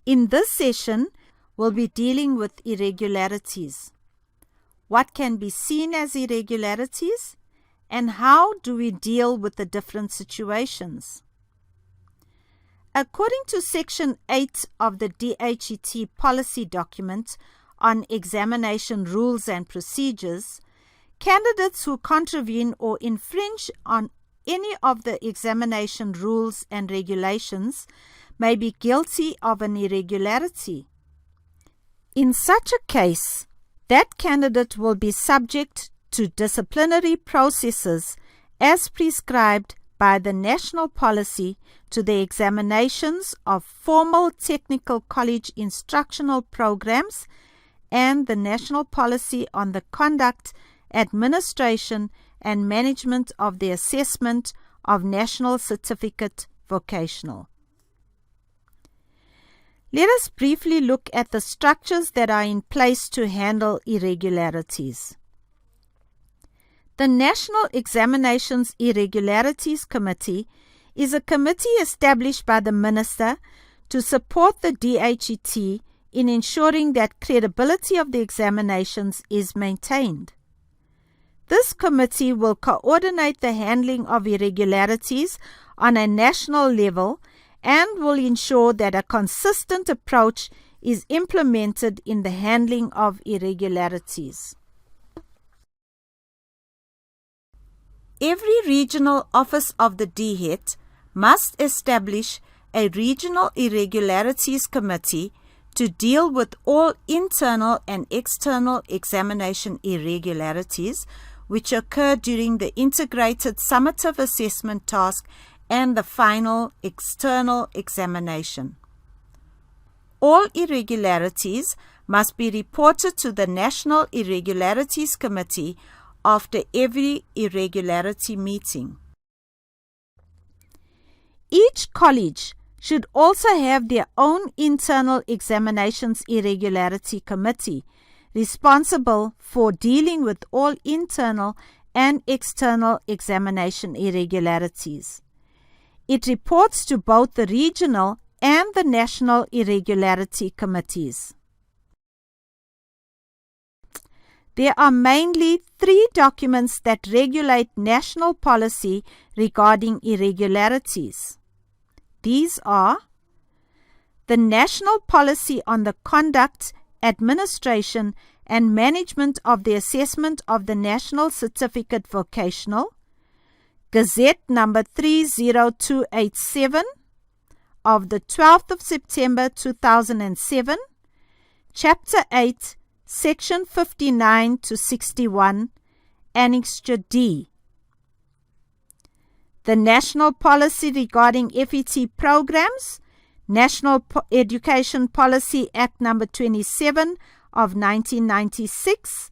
In this session, we'll be dealing with irregularities. What can be seen as irregularities, and how do we deal with the different situations? According to Section 8 of the DHET policy document on examination rules and procedures, candidates who contravene or infringe on any of the examination rules and regulations may be guilty of an irregularity. In such a case, that candidate will be subject to disciplinary processes as prescribed by the national policy to the examinations of formal technical college instructional programs and the national policy on the conduct, administration, and management of the assessment of National Certificate Vocational. Let us briefly look at the structures that are in place to handle irregularities. The National Examinations Irregularities Committee is a committee established by the Minister to support the DHET in ensuring that credibility of the examinations is maintained. This committee will coordinate the handling of irregularities on a national level and will ensure that a consistent approach is implemented in the handling of irregularities. Every regional office of the DHET must establish a Regional Irregularities Committee to deal with all internal and external examination irregularities which occur during the integrated summative assessment task and the final external examination. All irregularities must be reported to the National Irregularities Committee after every irregularity meeting. Each college should also have their own internal examinations irregularity committee responsible for dealing with all internal and external examination irregularities. It reports to both the regional and the national irregularity committees. There are mainly 3 documents that regulate national policy regarding irregularities. These are the National Policy on the Conduct, Administration, and Management of the Assessment of the National Certificate Vocational, Gazette number 30287 of the 12th of September 2007, Chapter 8, Section 59 to 61, Annexure D. The National Policy regarding FET programs, National Education Policy Act number 27 of 1996,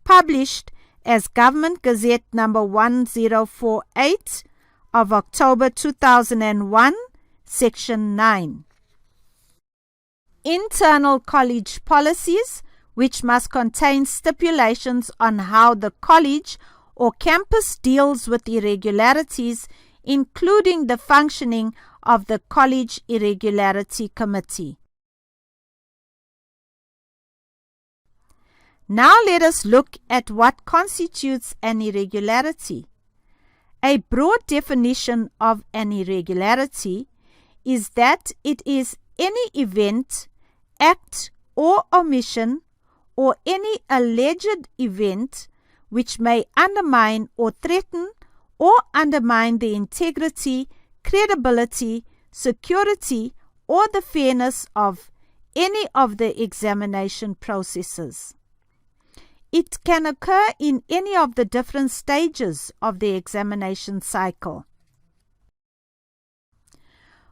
published as Government Gazette number 1048 of October 2001, Section 9. Internal college policies, which must contain stipulations on how the college or campus deals with irregularities, including the functioning of the College Irregularity Committee. Now let us look at what constitutes an irregularity. A broad definition of an irregularity is that it is any event, act, or omission, or any alleged event which may undermine or threaten or undermine the integrity, credibility, security, or the fairness of any of the examination processes. It can occur in any of the different stages of the examination cycle.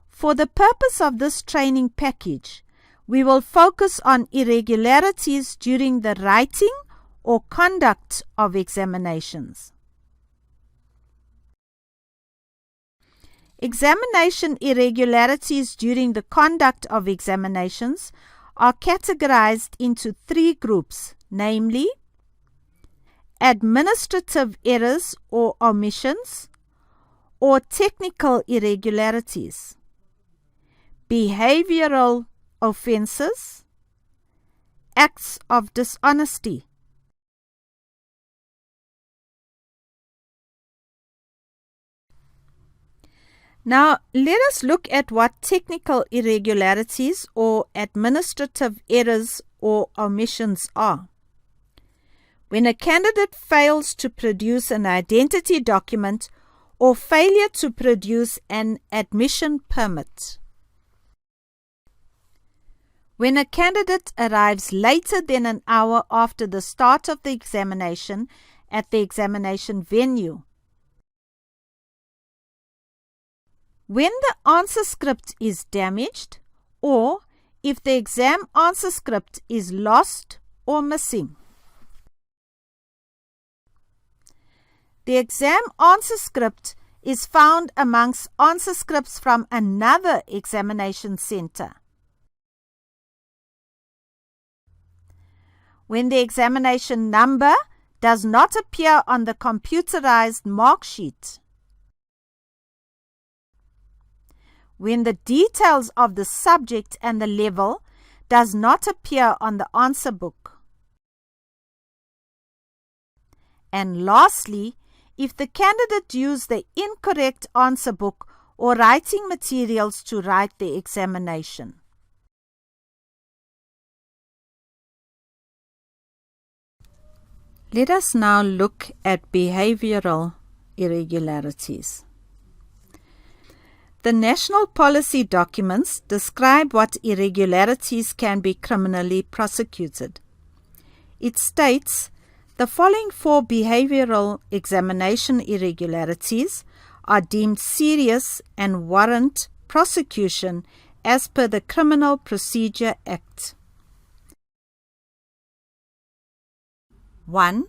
For the purpose of this training package, we will focus on irregularities during the writing or conduct of examinations. Examination irregularities during the conduct of examinations are categorized into 3 groups, namely administrative errors or omissions, or technical irregularities, behavioral offenses, acts of dishonesty. Now, let us look at what technical irregularities or administrative errors or omissions are. When a candidate fails to produce an identity document or failure to produce an admission permit. When a candidate arrives later than an hour after the start of the examination at the examination venue. When the answer script is damaged, or if the exam answer script is lost or missing. The exam answer script is found amongst answer scripts from another examination center. When the examination number does not appear on the computerized mark sheet. When the details of the subject and the level does not appear on the answer book. And lastly, if the candidate used the incorrect answer book or writing materials to write the examination. Let us now look at behavioral irregularities. The national policy documents describe what irregularities can be criminally prosecuted. It states the following 4 behavioral examination irregularities are deemed serious and warrant prosecution as per the Criminal Procedure Act. 1.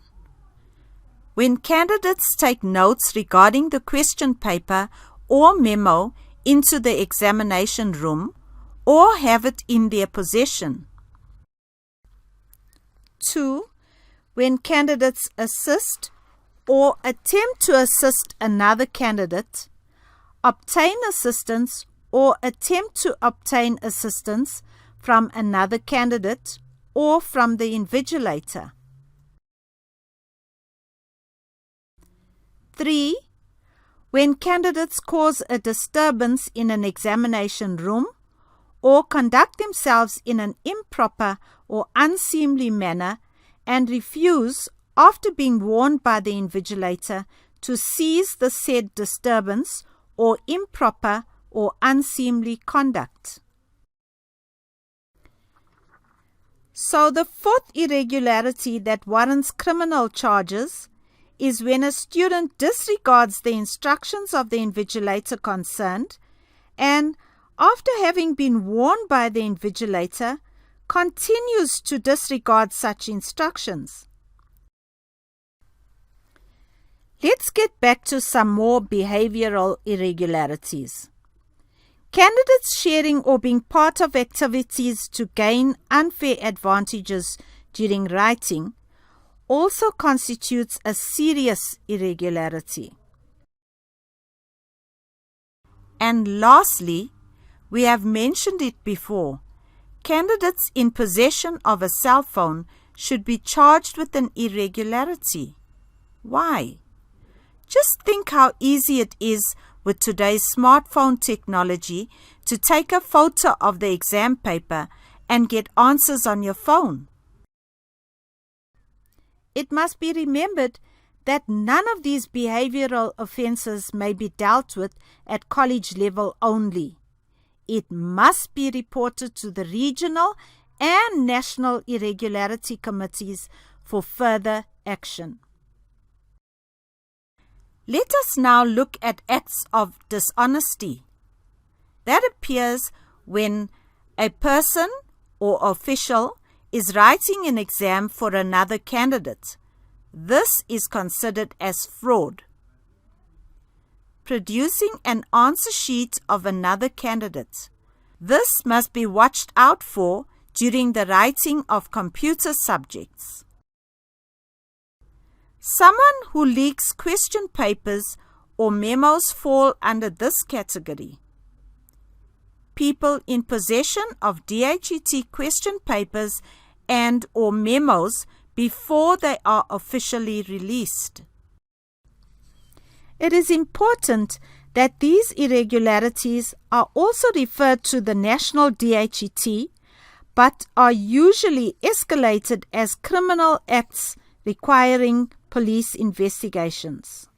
When candidates take notes regarding the question paper or memo into the examination room or have it in their possession. 2. When candidates assist or attempt to assist another candidate, obtain assistance or attempt to obtain assistance from another candidate or from the invigilator. 3. When candidates cause a disturbance in an examination room or conduct themselves in an improper or unseemly manner and refuse, after being warned by the invigilator, to cease the said disturbance or improper or unseemly conduct. So the 4th irregularity that warrants criminal charges is when a student disregards the instructions of the invigilator concerned and, after having been warned by the invigilator, continues to disregard such instructions. Let's get back to some more behavioral irregularities. Candidates sharing or being part of activities to gain unfair advantages during writing also constitutes a serious irregularity. And lastly, we have mentioned it before, candidates in possession of a cell phone should be charged with an irregularity. Why? Just think how easy it is with today's smartphone technology to take a photo of the exam paper and get answers on your phone. It must be remembered that none of these behavioral offenses may be dealt with at college level only. It must be reported to the regional and national irregularity committees for further action. Let us now look at acts of dishonesty. That appears when a person or official is writing an exam for another candidate. This is considered as fraud. Producing an answer sheet of another candidate. This must be watched out for during the writing of computer subjects. Someone who leaks question papers or memos fall under this category. people in possession of DHET question papers and or memos before they are officially released. It is important that these irregularities are also referred to the National DHET, but are usually escalated as criminal acts requiring police investigations.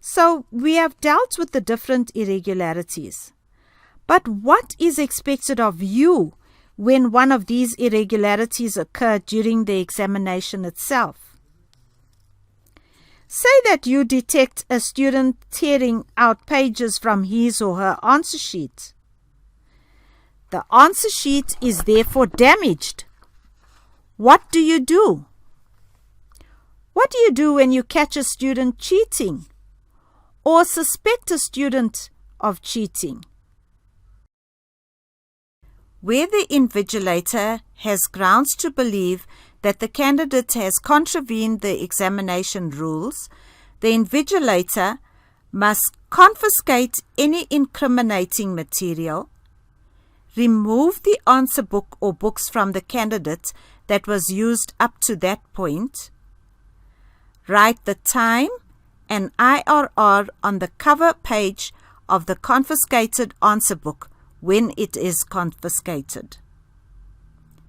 So we have dealt with the different irregularities. But what is expected of you when one of these irregularities occur during the examination itself? Say that you detect a student tearing out pages from his or her answer sheet. The answer sheet is therefore damaged. What do you do? What do you do when you catch a student cheating or suspect a student of cheating? Where the invigilator has grounds to believe that the candidate has contravened the examination rules, the invigilator must confiscate any incriminating material, remove the answer book or books from the candidate that was used up to that point, write the time and IRR on the cover page of the confiscated answer book when it is confiscated.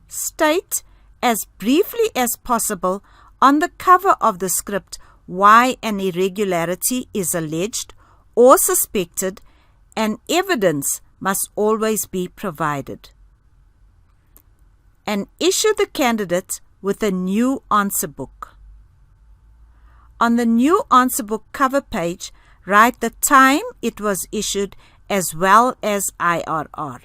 State as briefly as possible on the cover of the script why an irregularity is alleged or suspected, and evidence must always be provided. And issue the candidate with a new answer book. On the new answer book cover page, write the time it was issued as well as IRR.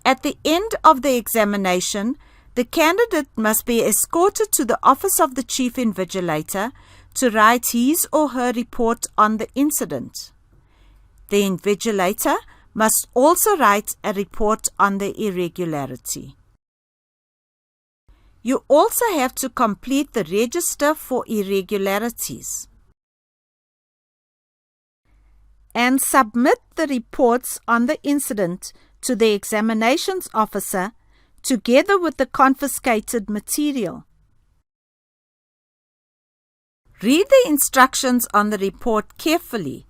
At the end of the examination, the candidate must be escorted to the office of the Chief Invigilator to write his or her report on the incident. The invigilator must also write a report on the irregularity. You also have to complete the register for irregularities and submit the reports on the incident to the examinations officer together with the confiscated material. Read the instructions on the report carefully.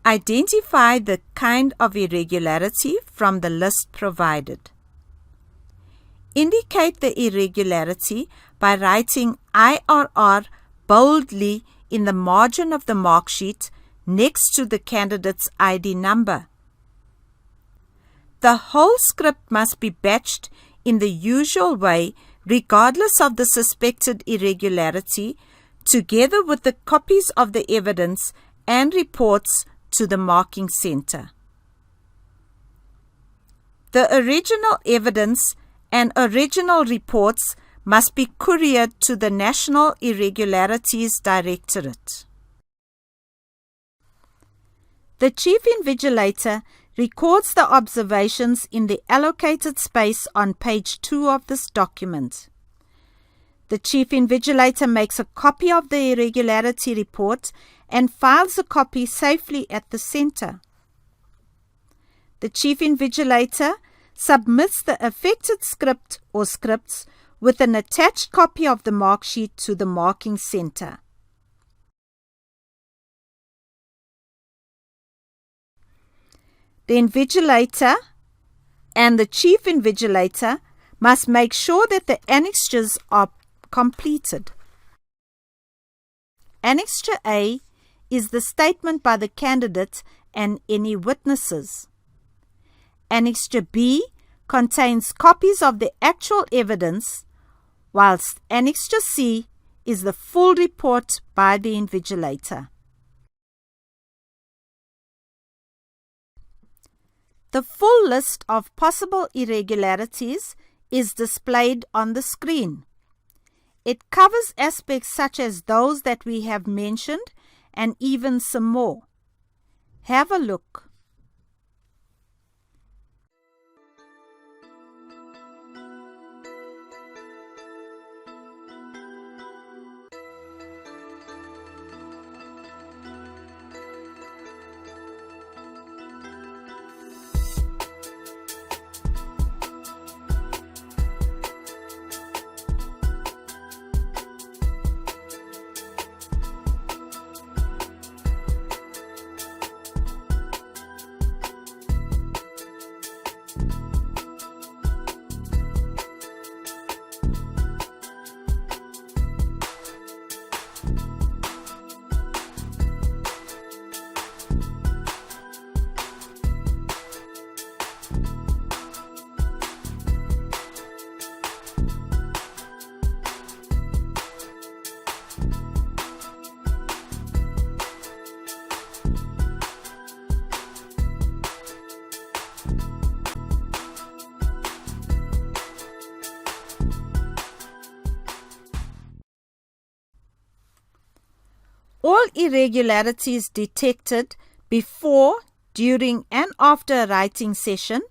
Identify the kind of irregularity from the list provided. Indicate the irregularity by writing IRR boldly in the margin of the mark sheet next to the candidate's ID number. The whole script must be batched in the usual way regardless of the suspected irregularity, together with the copies of the evidence and reports to the marking center. The original evidence and original reports must be couriered to the National Irregularities Directorate. The Chief Invigilator records the observations in the allocated space on page 2 of this document. The Chief Invigilator makes a copy of the irregularity report and files a copy safely at the center. The Chief Invigilator submits the affected script or scripts with an attached copy of the mark sheet to the marking center. The invigilator and the Chief Invigilator must make sure that the annexures are completed. Annexure A is the statement by the candidate and any witnesses. Annexure B contains copies of the actual evidence, whilst Annexure C is the full report by the invigilator. The full list of possible irregularities is displayed on the screen. It covers aspects such as those that we have mentioned and even some more. Have a look. All irregularities detected before, during, and after a writing session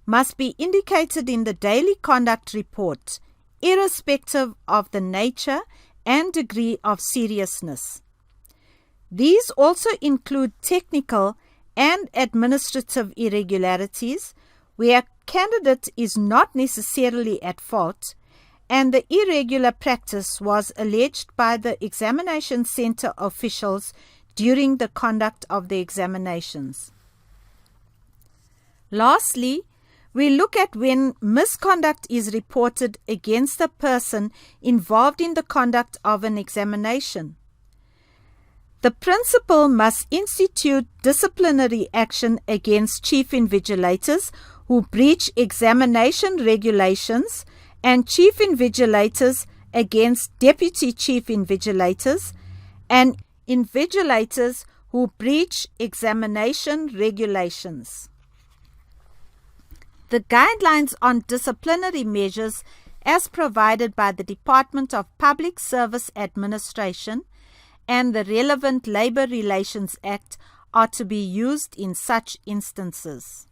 must be indicated in the daily conduct report, irrespective of the nature and degree of seriousness. These also include technical and administrative irregularities where a candidate is not necessarily at fault and the irregular practice was alleged by the examination center officials during the conduct of the examinations. Lastly, we look at when misconduct is reported against the person involved in the conduct of an examination. The principal must institute disciplinary action against chief invigilators who breach examination regulations and chief invigilators against deputy chief invigilators and invigilators who breach examination regulations. The guidelines on disciplinary measures as provided by the Department of Public Service Administration and the relevant Labor Relations Act are to be used in such instances.